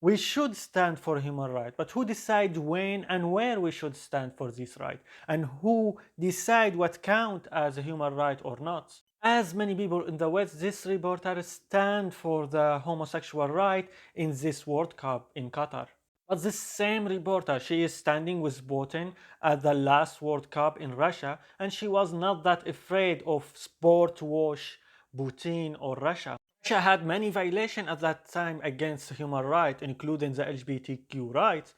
We should stand for human rights, but who decides when and where we should stand for this right? And who decide what count as a human right or not? As many people in the West, this reporter stand for the homosexual right in this World Cup in Qatar. But this same reporter, she is standing with Putin at the last World Cup in Russia, and she was not that afraid of sport wash Putin or Russia. Russia had many violations at that time against human rights, including the LGBTQ rights.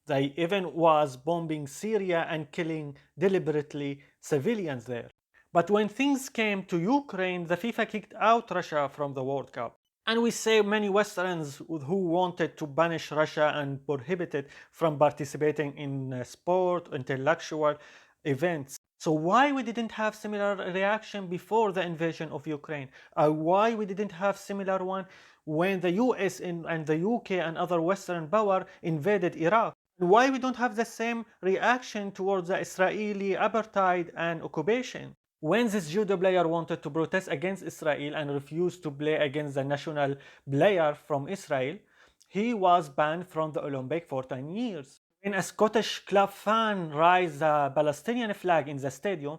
They even was bombing Syria and killing deliberately civilians there. But when things came to Ukraine, the FIFA kicked out Russia from the World Cup. And we say many Westerns who wanted to banish Russia and prohibit it from participating in sport, intellectual events. So why we didn't have similar reaction before the invasion of Ukraine? Why we didn't have similar one when the US and the UK and other Western power invaded Iraq? Why we don't have the same reaction towards the Israeli apartheid and occupation? When this judo player wanted to protest against Israel and refused to play against the national player from Israel, he was banned from the Olympic for 10 years. When a Scottish club fan raised the Palestinian flag in the stadium,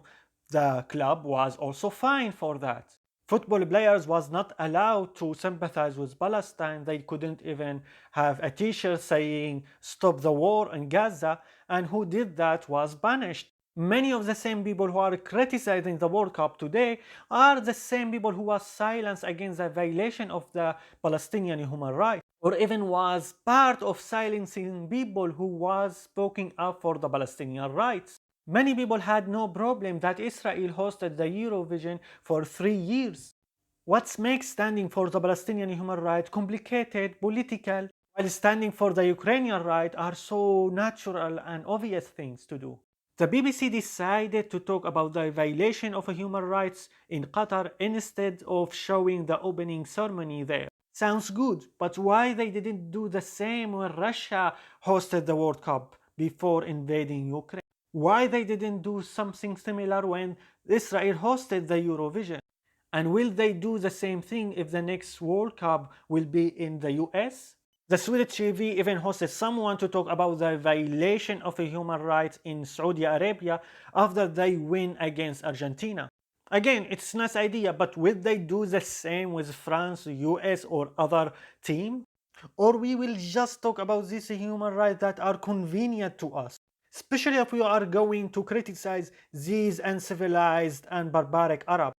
the club was also fined for that. Football players was not allowed to sympathize with Palestine. They couldn't even have a t-shirt saying stop the war in Gaza, and who did that was punished. Many of the same people who are criticizing the World Cup today are the same people who was silenced against the violation of the Palestinian human rights, or even was part of silencing people who was speaking up for the Palestinian rights. Many people had no problem that Israel hosted the Eurovision for 3 years. What makes standing for the Palestinian human rights complicated, political, while standing for the Ukrainian right are so natural and obvious things to do? The BBC decided to talk about the violation of human rights in Qatar instead of showing the opening ceremony there. Sounds good, but why they didn't do the same when Russia hosted the World Cup before invading Ukraine? Why they didn't do something similar when Israel hosted the Eurovision? And will they do the same thing if the next World Cup will be in the US? The Swedish TV even hosted someone to talk about the violation of human rights in Saudi Arabia after they win against Argentina. Again, it's a nice idea, but will they do the same with France, US or other team? Or we will just talk about these human rights that are convenient to us, especially if we are going to criticize these uncivilized and barbaric Arabs.